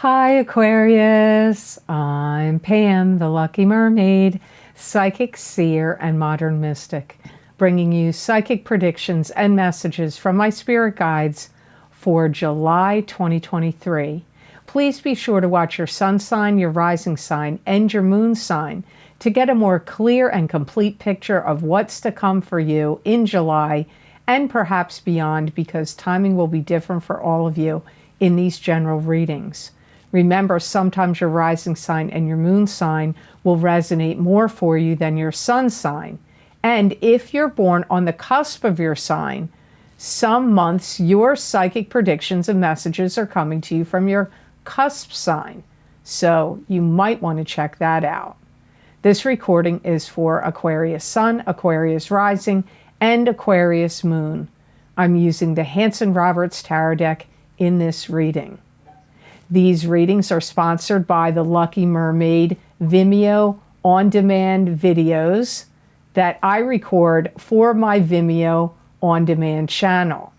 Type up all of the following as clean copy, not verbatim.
Hi Aquarius, I'm Pam, the Lucky Mermaid, psychic seer and modern mystic, bringing you psychic predictions and messages from my spirit guides for July 2023. Please be sure to watch your sun sign, your rising sign, and your moon sign to get a more clear and complete picture of what's to come for you in July and perhaps beyond, because timing will be different for all of you in these general readings. Remember, sometimes your rising sign and your moon sign will resonate more for you than your sun sign. And if you're born on the cusp of your sign, some months your psychic predictions and messages are coming to you from your cusp sign. So you might want to check that out. This recording is for Aquarius Sun, Aquarius Rising, and Aquarius Moon. I'm using the Hanson-Roberts Tarot deck in this reading. These readings are sponsored by the Lucky Mermaid Vimeo on-demand videos that I record for my Vimeo on-demand channel.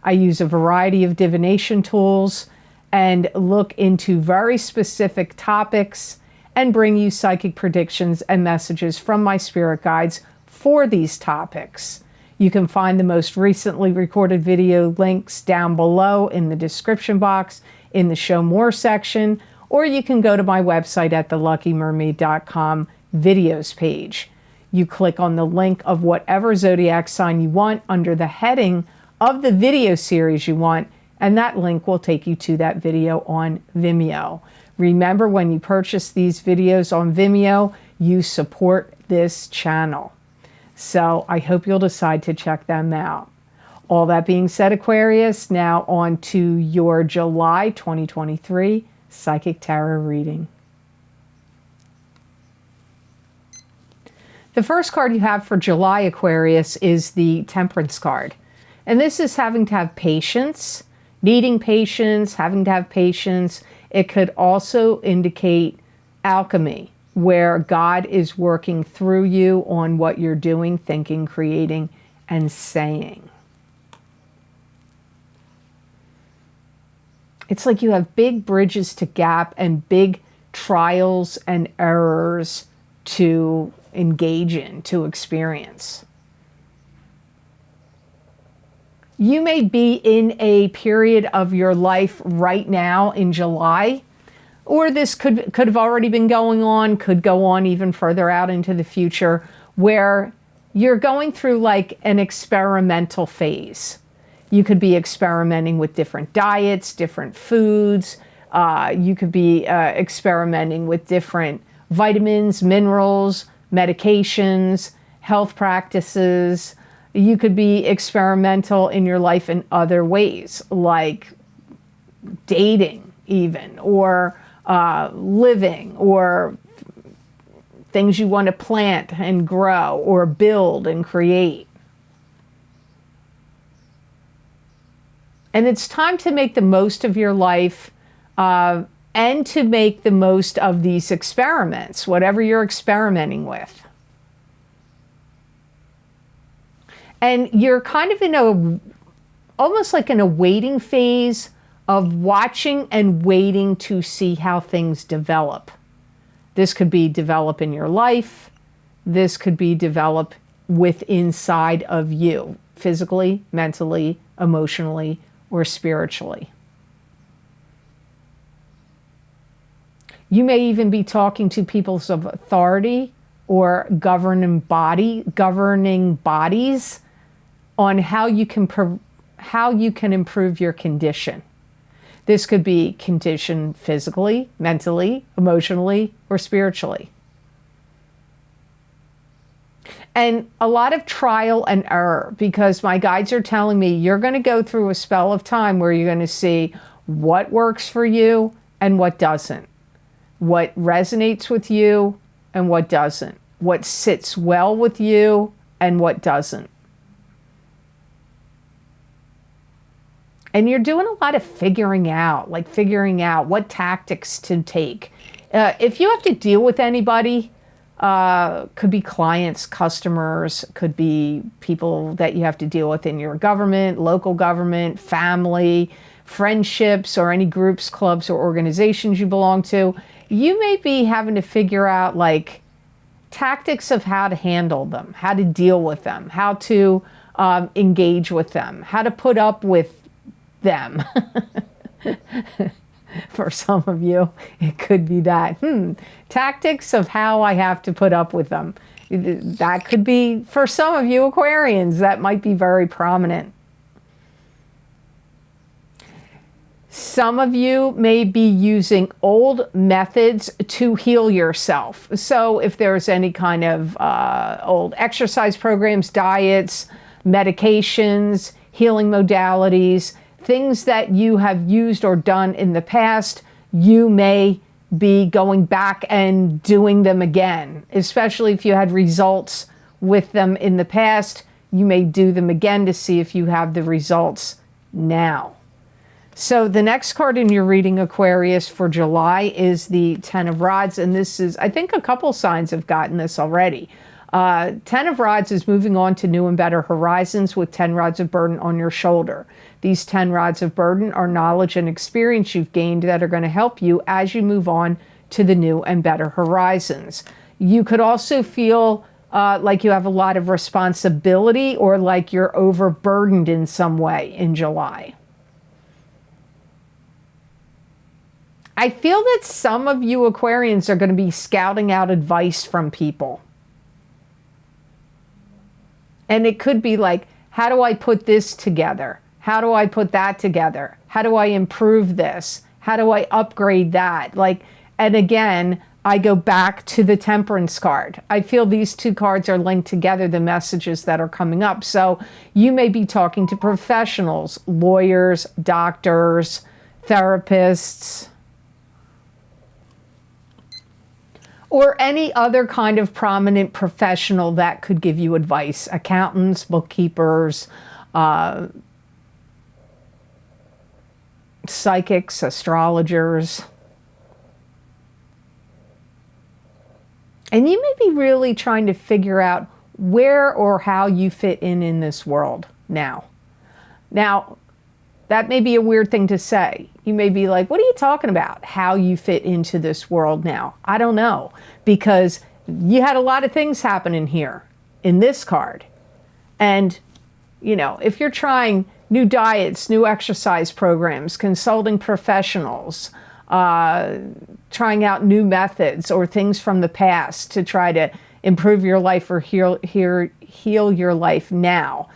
I use a variety of divination tools and look into very specific topics and bring you psychic predictions and messages from my spirit guides for these topics. You can find the most recently recorded video links down below in the description box in the Show More section, or you can go to my website at theluckymermaid.com videos page. You click on the link of whatever zodiac sign you want under the heading of the video series you want, and that link will take you to that video on Vimeo. Remember, when you purchase these videos on Vimeo, you support this channel. So I hope you'll decide to check them out. All that being said, Aquarius, now on to your July 2023 Psychic Tarot reading. The first card you have for July, Aquarius, is the Temperance card. And this is having to have patience, needing patience, having to have patience. It could also indicate alchemy, where God is working through you on what you're doing, thinking, creating, and saying. It's like you have big bridges to gap and big trials and errors to engage in, to experience. You may be in a period of your life right now in July, or this could have already been going on, could go on even further out into the future, where you're going through like an experimental phase. You could be experimenting with different diets, different foods. You could be experimenting with different vitamins, minerals, medications, health practices. You could be experimental in your life in other ways, like dating even, or living, or things you want to plant and grow, or build and create. And it's time to make the most of your life and to make the most of these experiments, whatever you're experimenting with. And you're kind of in almost like in a waiting phase of watching and waiting to see how things develop. This could be develop in your life. This could be develop inside of you, physically, mentally, emotionally, or spiritually. You may even be talking to people of authority or governing bodies on how you can improve your condition. This could be condition physically, mentally, emotionally, or spiritually. And a lot of trial and error, because my guides are telling me you're going to go through a spell of time where you're going to see what works for you and what doesn't, what resonates with you and what doesn't, what sits well with you and what doesn't. And you're doing a lot of figuring out what tactics to take. If you have to deal with anybody, could be clients, customers, could be people that you have to deal with in your government, local government, family, friendships or any groups, clubs, or organizations you belong to, you may be having to figure out like tactics of how to handle them, how to deal with them, how to engage with them, how to put up with them. For some of you, it could be that. Tactics of how I have to put up with them. That could be, for some of you Aquarians, that might be very prominent. Some of you may be using old methods to heal yourself. So if there's any kind of old exercise programs, diets, medications, healing modalities, things that you have used or done in the past, you may be going back and doing them again. Especially if you had results with them in the past, you may do them again to see if you have the results now. So the next card in your reading, Aquarius, for July is the Ten of Rods. And this is, I think a couple signs have gotten this already. Ten of Rods is moving on to new and better horizons with 10 rods of burden on your shoulder. These 10 rods of burden are knowledge and experience you've gained that are going to help you as you move on to the new and better horizons. You could also feel like you have a lot of responsibility or like you're overburdened in some way in July. I feel that some of you Aquarians are going to be scouting out advice from people. And it could be like, how do I put this together? How do I put that together? How do I improve this? How do I upgrade that? Like, and again, I go back to the Temperance card. I feel these two cards are linked together, the messages that are coming up. So you may be talking to professionals, lawyers, doctors, therapists, or any other kind of prominent professional that could give you advice. Accountants, bookkeepers, psychics, astrologers. And you may be really trying to figure out where or how you fit in this world now. Now, that may be a weird thing to say. You may be like, what are you talking about? How you fit into this world now? I don't know, because you had a lot of things happen in here, in this card. And, you know, if you're trying new diets, new exercise programs, consulting professionals, trying out new methods or things from the past to try to improve your life or heal your life now,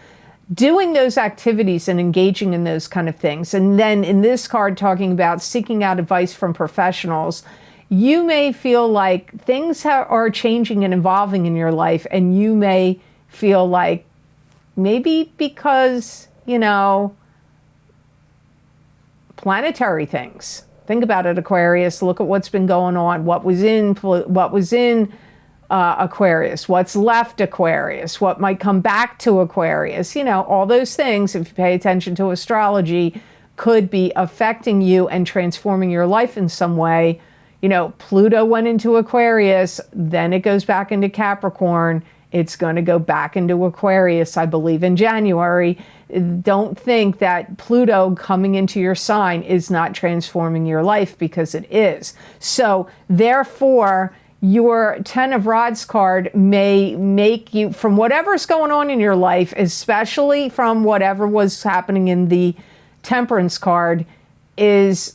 doing those activities and engaging in those kind of things. And then in this card talking about seeking out advice from professionals, you may feel like things are changing and evolving in your life, and you may feel like maybe because, you know, planetary things. Think about it, Aquarius. Look at what's been going on. What was in Aquarius, what's left Aquarius, what might come back to Aquarius, you know, all those things, if you pay attention to astrology, could be affecting you and transforming your life in some way. You know, Pluto went into Aquarius, then it goes back into Capricorn. It's going to go back into Aquarius, I believe, in January. Don't think that Pluto coming into your sign is not transforming your life, because it is. So therefore, your Ten of Rods card may make you, from whatever's going on in your life, especially from whatever was happening in the Temperance card, is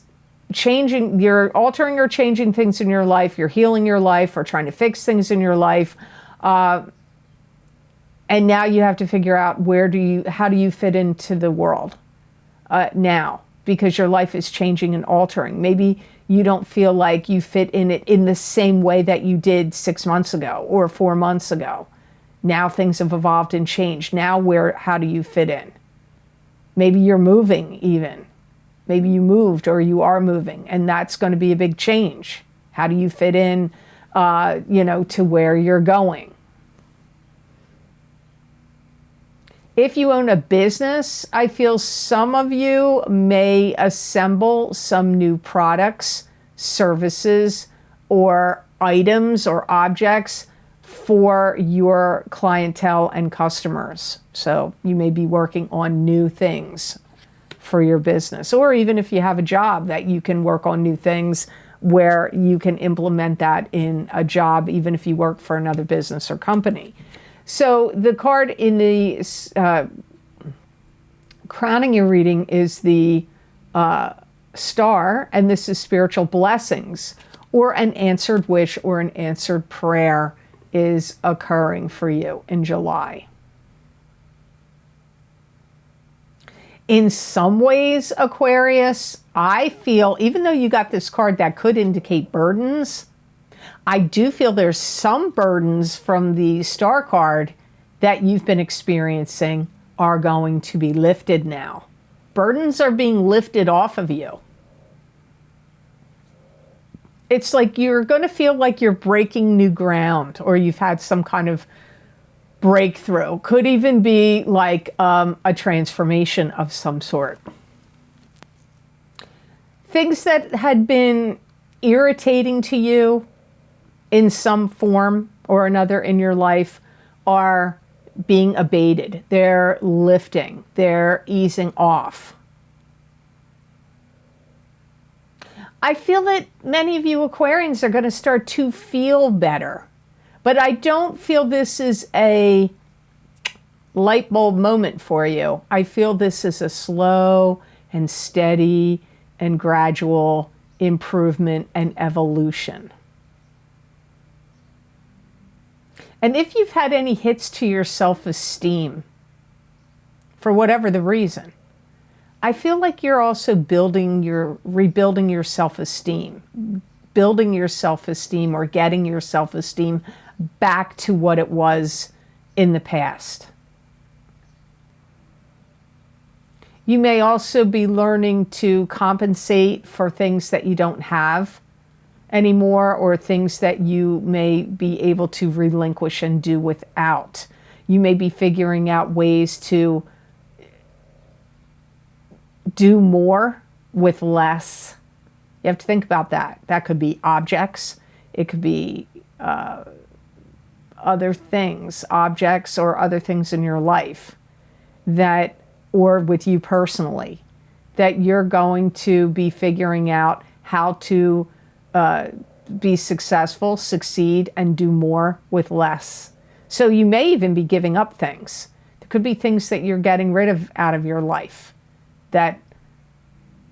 changing, you're altering or changing things in your life, you're healing your life or trying to fix things in your life. And now you have to figure out how do you fit into the world now, because your life is changing and altering. Maybe you don't feel like you fit in it in the same way that you did 6 months ago or 4 months ago. Now things have evolved and changed. Now how do you fit in? Maybe you're moving even. Maybe you moved or you are moving, and that's going to be a big change. How do you fit in, you know, to where you're going? If you own a business, I feel some of you may assemble some new products, services, or items or objects for your clientele and customers. So you may be working on new things for your business. Or even if you have a job, that you can work on new things where you can implement that in a job, even if you work for another business or company. So the card in the crowning your reading is the Star, and this is spiritual blessings, or an answered wish or an answered prayer is occurring for you in July. In some ways, Aquarius, I feel, even though you got this card that could indicate burdens, I do feel there's some burdens from the Star card that you've been experiencing are going to be lifted now. Burdens are being lifted off of you. It's like you're going to feel like you're breaking new ground, or you've had some kind of breakthrough. Could even be like a transformation of some sort. Things that had been irritating to you in some form or another in your life are being abated. They're lifting. They're easing off. I feel that many of you Aquarians are going to start to feel better. But I don't feel this is a light bulb moment for you. I feel this is a slow and steady and gradual improvement and evolution. And if you've had any hits to your self-esteem, for whatever the reason, I feel like you're also rebuilding your self-esteem, building your self-esteem, or getting your self-esteem back to what it was in the past. You may also be learning to compensate for things that you don't have anymore, or things that you may be able to relinquish and do without. You may be figuring out ways to do more with less. You have to think about that. That could be objects. It could be other things, objects or other things in your life that, or with you personally, that you're going to be figuring out how to be successful, succeed, and do more with less. So you may even be giving up things. There could be things that you're getting rid of out of your life that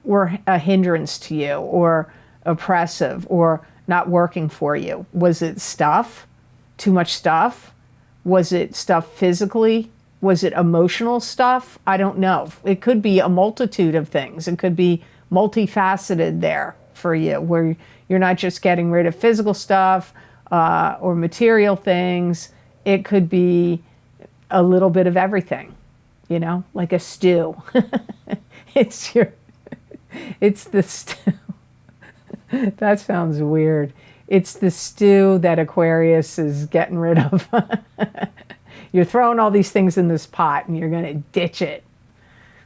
were a hindrance to you, or oppressive, or not working for you. Was it stuff? Too much stuff? Was it stuff physically? Was it emotional stuff? I don't know. It could be a multitude of things. It could be multifaceted there for you, where you're not just getting rid of physical stuff or material things. It could be a little bit of everything, you know, like a stew. It's the stew. That sounds weird. It's the stew that Aquarius is getting rid of. You're throwing all these things in this pot and you're going to ditch it,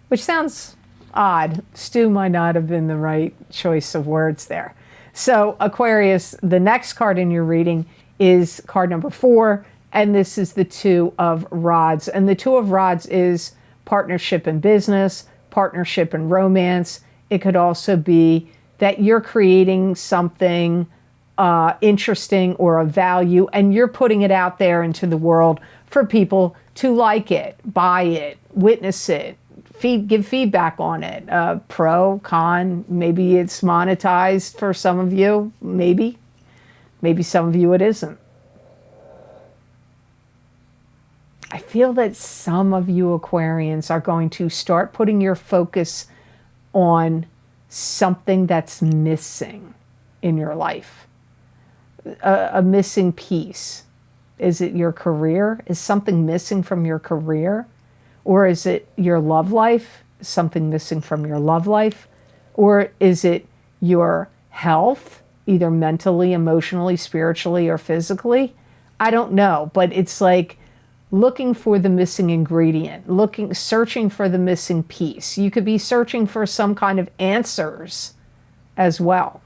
which sounds odd. Stew might not have been the right choice of words there. So Aquarius, the next card in your reading is card number 4, and this is the Two of Rods. And the Two of Rods is partnership in business, partnership in romance. It could also be that you're creating something interesting or of value, and you're putting it out there into the world for people to like it, buy it, witness it, give feedback on it, pro, con. Maybe it's monetized for some of you, maybe some of you it isn't. I feel that some of you Aquarians are going to start putting your focus on something that's missing in your life, a missing piece. Is it your career? Is something missing from your career? Or is it your love life? Is something missing from your love life? Or is it your health, either mentally, emotionally, spiritually, or physically? I don't know, but it's like looking for the missing ingredient, searching for the missing piece. You could be searching for some kind of answers as well.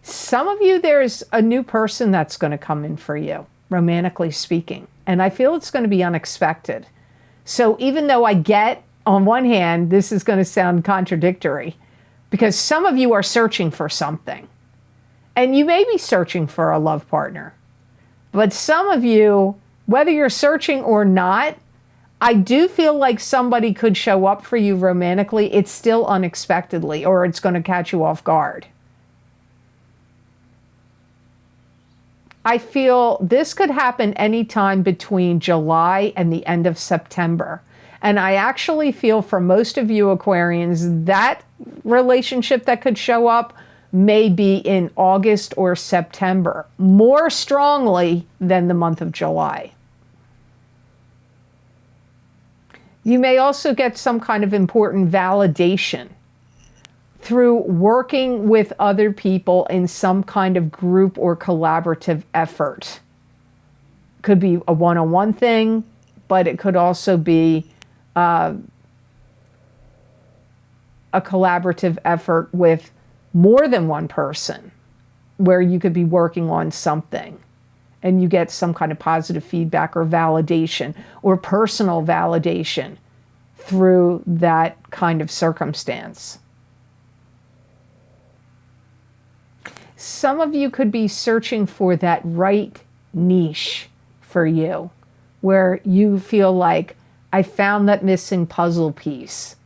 Some of you, there's a new person that's going to come in for you, romantically speaking. And I feel it's going to be unexpected. So even though I get, on one hand, this is going to sound contradictory, because some of you are searching for something. And you may be searching for a love partner. But some of you, whether you're searching or not, I do feel like somebody could show up for you romantically. It's still unexpectedly, or it's going to catch you off guard. I feel this could happen anytime between July and the end of September. And I actually feel for most of you Aquarians, that relationship that could show up may be in August or September, more strongly than the month of July. You may also get some kind of important validation through working with other people in some kind of group or collaborative effort. Could be a one-on-one thing, but it could also be a collaborative effort with more than one person, where you could be working on something and you get some kind of positive feedback or validation or personal validation through that kind of circumstance. Some of you could be searching for that right niche for you, where you feel like, I found that missing puzzle piece.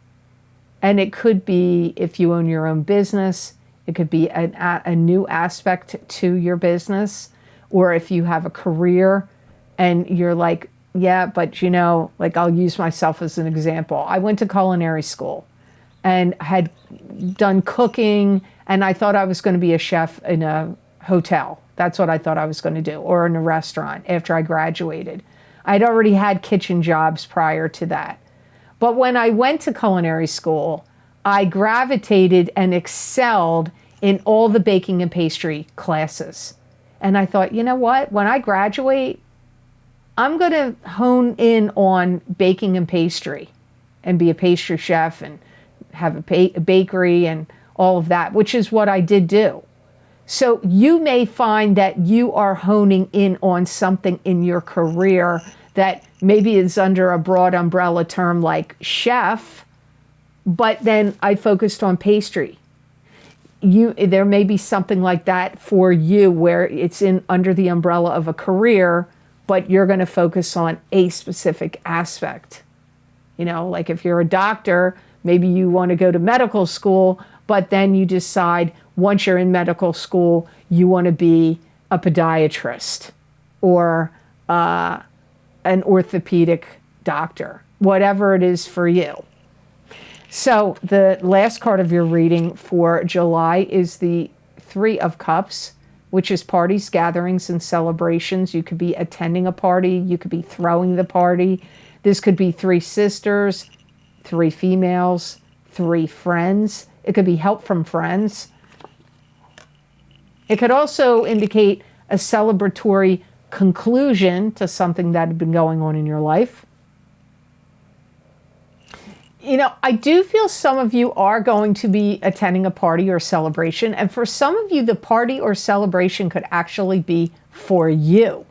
And it could be, if you own your own business, it could be a new aspect to your business. Or if you have a career and you're like, yeah, but you know, like I'll use myself as an example. I went to culinary school and had done cooking, and I thought I was going to be a chef in a hotel. That's what I thought I was going to do, or in a restaurant after I graduated. I'd already had kitchen jobs prior to that. But when I went to culinary school, I gravitated and excelled in all the baking and pastry classes. And I thought, you know what? When I graduate, I'm going to hone in on baking and pastry and be a pastry chef and have a bakery and all of that, which is what I did do. So you may find that you are honing in on something in your career that maybe is under a broad umbrella term like chef, but then I focused on pastry. There may be something like that for you where it's under the umbrella of a career, but you're going to focus on a specific aspect. You know, like if you're a doctor, maybe you want to go to medical school, but then you decide once you're in medical school, you want to be a podiatrist or an orthopedic doctor, whatever it is for you. So the last card of your reading for July is the Three of Cups, which is parties, gatherings, and celebrations. You could be attending a party. You could be throwing the party. This could be three sisters, three females, three friends. It could be help from friends. It could also indicate a celebratory conclusion to something that had been going on in your life. You know, I do feel some of you are going to be attending a party or celebration, and for some of you, the party or celebration could actually be for you.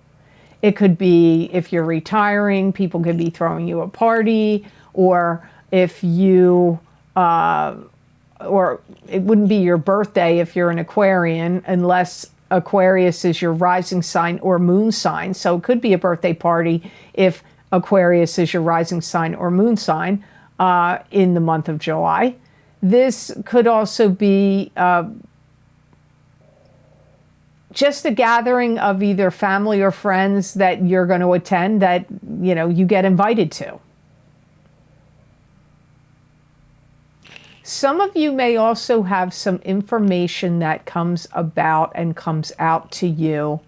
It could be if you're retiring, people could be throwing you a party, or if you, or it wouldn't be your birthday if you're an Aquarian, unless Aquarius is your rising sign or moon sign. So it could be a birthday party if Aquarius is your rising sign or moon sign in the month of July. This could also be just a gathering of either family or friends that you're going to attend that, you know, you get invited to. Some of you may also have some information that comes about and comes out to you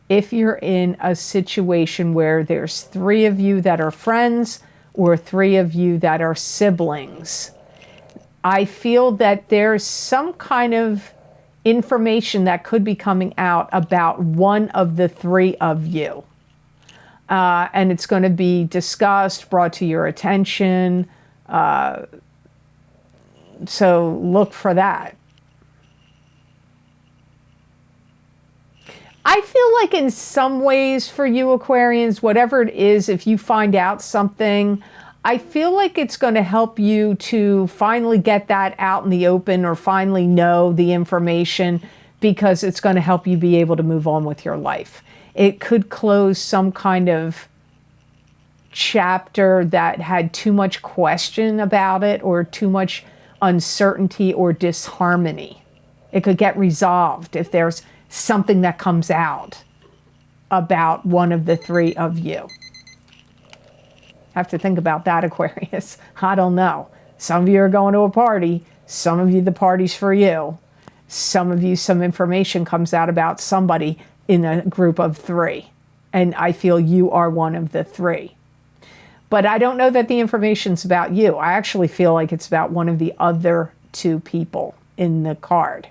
if you're in a situation where there's three of you that are friends or three of you that are siblings. I feel that there's some kind of information that could be coming out about one of the three of you. And it's going to be discussed, brought to your attention. So look for that. I feel like in some ways for you Aquarians, whatever it is, if you find out something, I feel like it's going to help you to finally get that out in the open or finally know the information, because it's going to help you be able to move on with your life. It could close some kind of chapter that had too much question about it or too much uncertainty or disharmony. It could get resolved if there's something that comes out about one of the three of you. Have to think about that, Aquarius. I don't know. Some of you are going to a party. Some of you, the party's for you. Some of you, some information comes out about somebody in a group of three. And I feel you are one of the three. But I don't know that the information's about you. I actually feel like it's about one of the other two people in the card.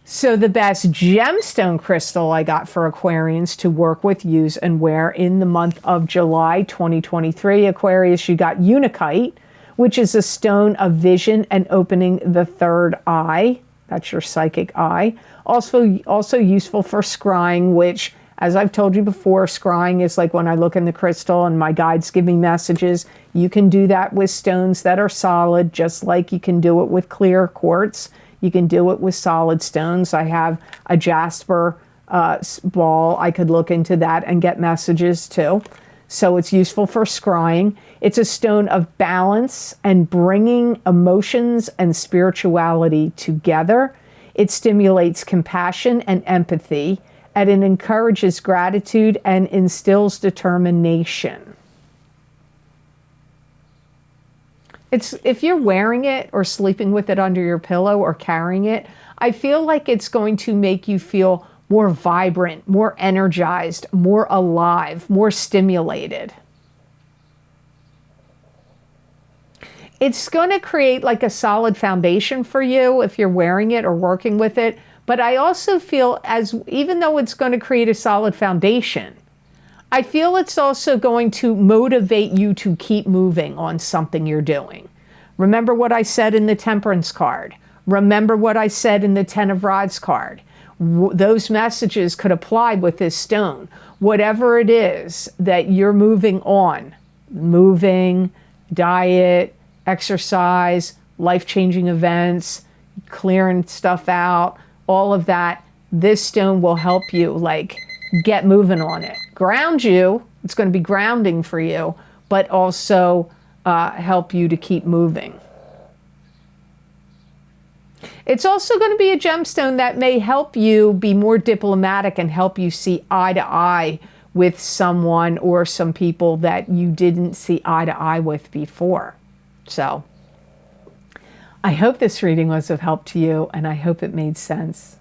So the best gemstone crystal I got for Aquarians to work with, use, and wear in the month of July 2023, Aquarius, you got Unakite, which is a stone of vision and opening the third eye. That's your psychic eye. Also useful for scrying, which, as I've told you before, scrying is like when I look in the crystal and my guides give me messages. You can do that with stones that are solid, just like you can do it with clear quartz. You can do it with solid stones. I have a jasper ball. I could look into that and get messages too. So it's useful for scrying. It's a stone of balance and bringing emotions and spirituality together. It stimulates compassion and empathy, and it encourages gratitude and instills determination. If you're wearing it or sleeping with it under your pillow or carrying it, I feel like it's going to make you feel more vibrant, more energized, more alive, more stimulated. It's going to create like a solid foundation for you if you're wearing it or working with it. But I also feel, even though it's going to create a solid foundation, I feel it's also going to motivate you to keep moving on something you're doing. Remember what I said in the Temperance card. Remember what I said in the Ten of Rods card. Those messages could apply with this stone. Whatever it is that you're moving on, moving, diet, exercise, life-changing events, clearing stuff out, all of that, this stone will help you like get moving on it. Ground you, it's going to be grounding for you, but also help you to keep moving. It's also going to be a gemstone that may help you be more diplomatic and help you see eye to eye with someone or some people that you didn't see eye to eye with before. So I hope this reading was of help to you, and I hope it made sense.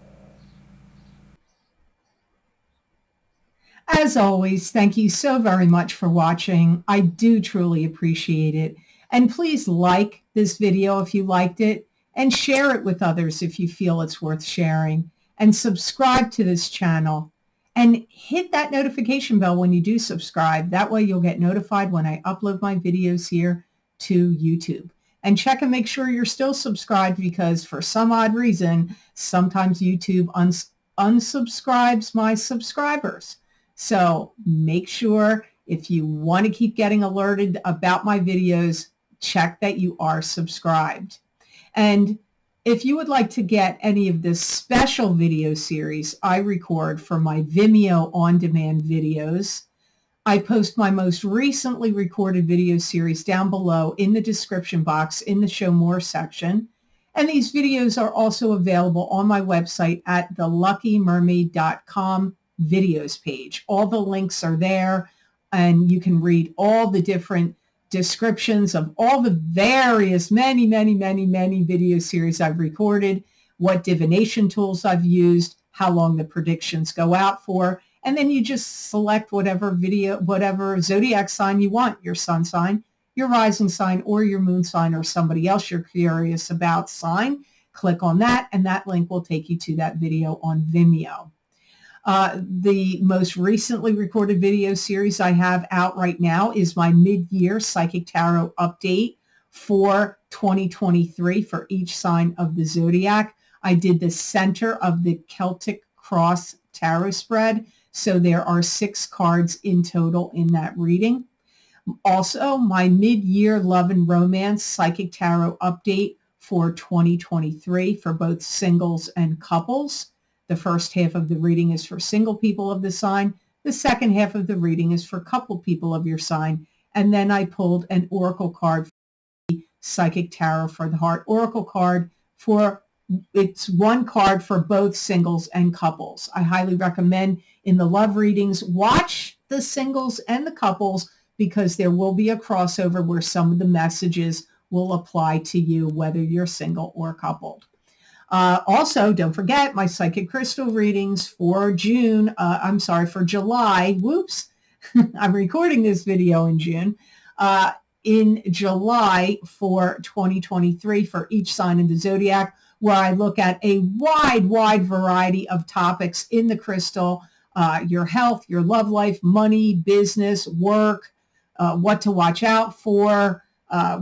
As always, thank you so very much for watching. I do truly appreciate it. And please like this video if you liked it, and share it with others if you feel it's worth sharing. And subscribe to this channel. And hit that notification bell when you do subscribe. That way you'll get notified when I upload my videos here to YouTube. And check and make sure you're still subscribed, because for some odd reason, sometimes YouTube unsubscribes my subscribers. So make sure, if you want to keep getting alerted about my videos, check that you are subscribed. And if you would like to get any of this special video series I record for my Vimeo on-demand videos, I post my most recently recorded video series down below in the description box in the Show More section. And these videos are also available on my website at theluckymermaid.com videos page. All the links are there, and you can read all the different descriptions of all the various many video series I've recorded, what divination tools I've used, how long the predictions go out for, and then you just select whatever zodiac sign you want, your sun sign, your rising sign, or your moon sign, or somebody else you're curious about sign. Click on that, and that link will take you to that video on Vimeo. The most recently recorded video series I have out right now is my mid-year Psychic Tarot update for 2023 for each sign of the zodiac. I did the center of the Celtic Cross Tarot spread, so there are 6 cards in total in that reading. Also, my mid-year love and romance psychic tarot update for 2023 for both singles and couples. The first half of the reading is for single people of the sign. The second half of the reading is for couple people of your sign. And then I pulled an oracle card for the psychic tarot for the heart oracle card for it's one card for both singles and couples. I highly recommend in the love readings, watch the singles and the couples because there will be a crossover where some of the messages will apply to you, whether you're single or coupled. Also, don't forget my psychic crystal readings for for July. Whoops, I'm recording this video in June. In July for 2023 for each sign in the zodiac, where I look at a wide variety of topics in the crystal, your health, your love life, money, business, work, what to watch out for,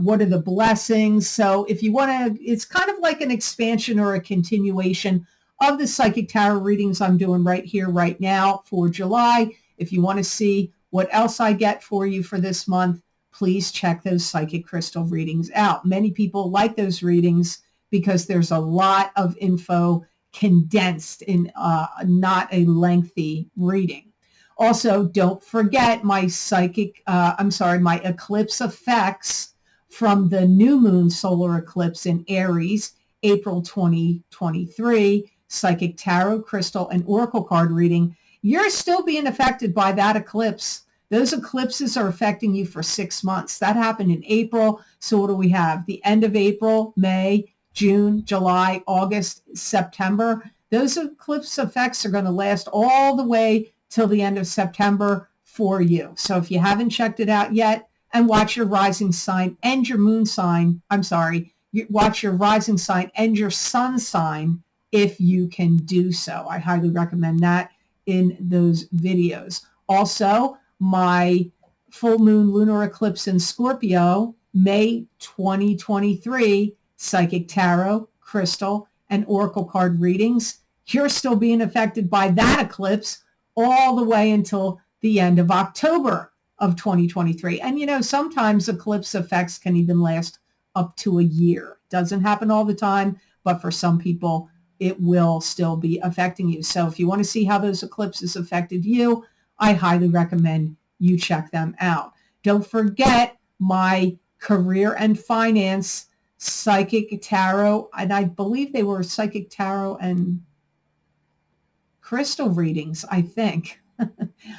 what are the blessings. So if you want to, it's kind of like an expansion or a continuation of the psychic tarot readings I'm doing right here, right now for July. If you want to see what else I get for you for this month, please check those psychic crystal readings out. Many people like those readings because there's a lot of info condensed in not a lengthy reading. Also, don't forget my my eclipse effects from the new moon solar eclipse in Aries, April 2023, psychic tarot, crystal, and oracle card reading. You're still being affected by that eclipse. Those eclipses are affecting you for 6 months. That happened in April. So what do we have? The end of April, May, June, July, August, September. Those eclipse effects are going to last all the way till the end of September for you. So if you haven't checked it out yet, and watch your rising sign and your moon sign, watch your rising sign and your sun sign if you can do so. I highly recommend that in those videos. Also, my full moon lunar eclipse in Scorpio, May 2023, psychic tarot, crystal, and oracle card readings. You're still being affected by that eclipse all the way until the end of October of 2023. And sometimes eclipse effects can even last up to a year. Doesn't happen all the time, but for some people, it will still be affecting you. So if you want to see how those eclipses affected you, I highly recommend you check them out. Don't forget my career and finance psychic tarot, and I believe they were psychic tarot and crystal readings, I think.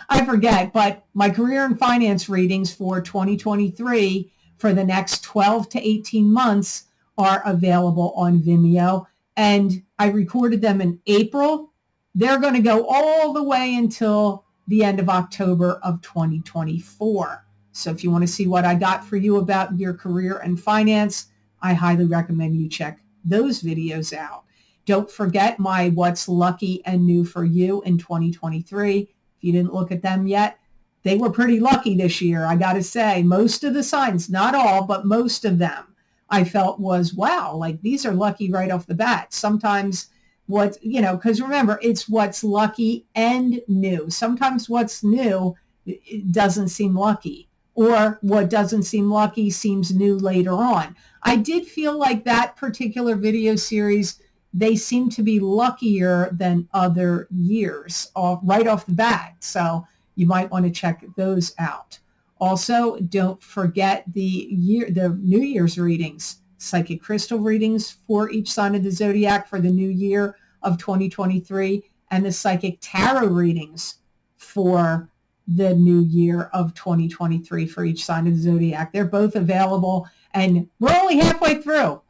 I forget, but my career and finance readings for 2023 for the next 12 to 18 months are available on Vimeo. And I recorded them in April. They're going to go all the way until the end of October of 2024. So if you want to see what I got for you about your career and finance, I highly recommend you check those videos out. Don't forget my What's Lucky and New for You in 2023. If you didn't look at them yet, they were pretty lucky this year, I got to say. Most of the signs, not all, but most of them, I felt was, wow, like these are lucky right off the bat. Sometimes because remember, it's what's lucky and new. Sometimes what's new it doesn't seem lucky, or what doesn't seem lucky seems new later on. I did feel like that particular video series, they seem to be luckier than other years right off the bat. So you might want to check those out. Also, don't forget the New Year's readings, psychic crystal readings for each sign of the zodiac for the new year of 2023, and the psychic tarot readings for the new year of 2023 for each sign of the zodiac. They're both available, and we're only halfway through.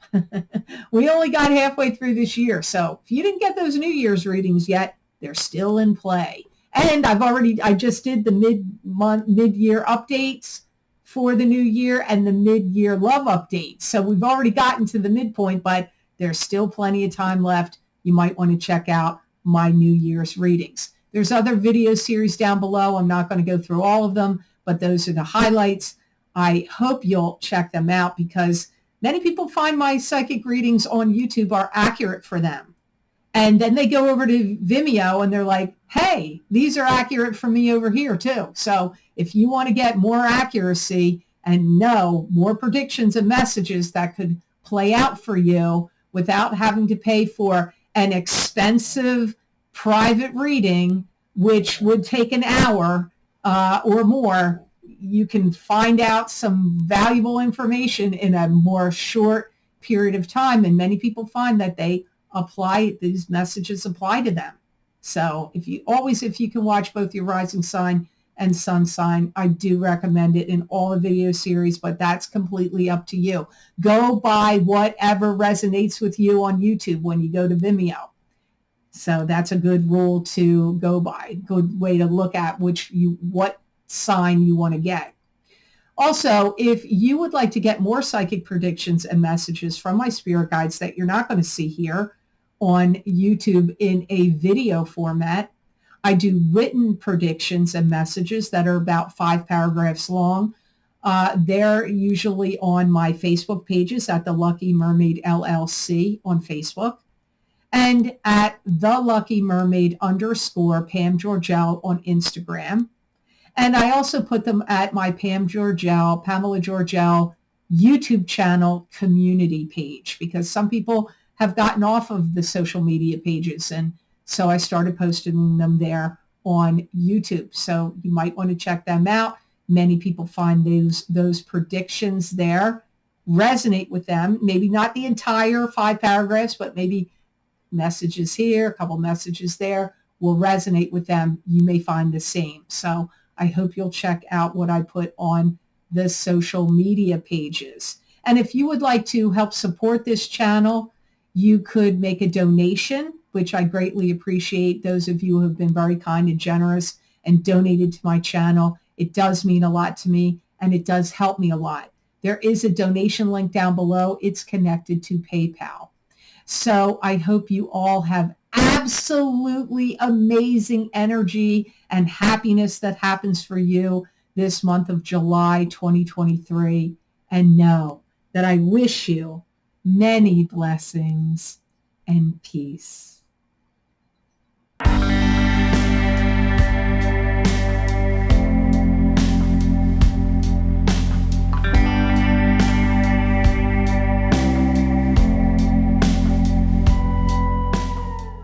We only got halfway through this year. So if you didn't get those New Year's readings yet, they're still in play. And I just did the mid-year updates for the new year and the mid-year love updates. So we've already gotten to the midpoint, but there's still plenty of time left. You might want to check out my New Year's readings. There's other video series down below. I'm not going to go through all of them, but those are the highlights. I hope you'll check them out because many people find my psychic readings on YouTube are accurate for them. And then they go over to Vimeo and they're like, hey, these are accurate for me over here too. So if you want to get more accuracy and know more predictions and messages that could play out for you without having to pay for an expensive private reading, which would take an hour or more, you can find out some valuable information in a more short period of time. And many people find that these messages apply to them. So if you can watch both your rising sign and sun sign, I do recommend it in all the video series, but that's completely up to you. Go by whatever resonates with you on YouTube when you go to Vimeo. So that's a good rule to go by, good way to look at what sign you want to get. Also, if you would like to get more psychic predictions and messages from my spirit guides that you're not going to see here on YouTube in a video format, I do written predictions and messages that are about 5 paragraphs long. They're usually on my Facebook pages at the Lucky Mermaid LLC on Facebook and at the Lucky Mermaid _ Pam Georgel on Instagram. And I also put them at my Pamela Georgel YouTube channel community page, because some people have gotten off of the social media pages. And so I started posting them there on YouTube. So you might want to check them out. Many people find those predictions there resonate with them. Maybe not the entire 5 paragraphs, but maybe messages here, a couple messages there will resonate with them. You may find the same. So I hope you'll check out what I put on the social media pages. And if you would like to help support this channel, you could make a donation, which I greatly appreciate. Those of you who have been very kind and generous and donated to my channel. It does mean a lot to me, and it does help me a lot. There is a donation link down below. It's connected to PayPal. So I hope you all have absolutely amazing energy and happiness that happens for you this month of July 2023. And know that I wish you many blessings and peace.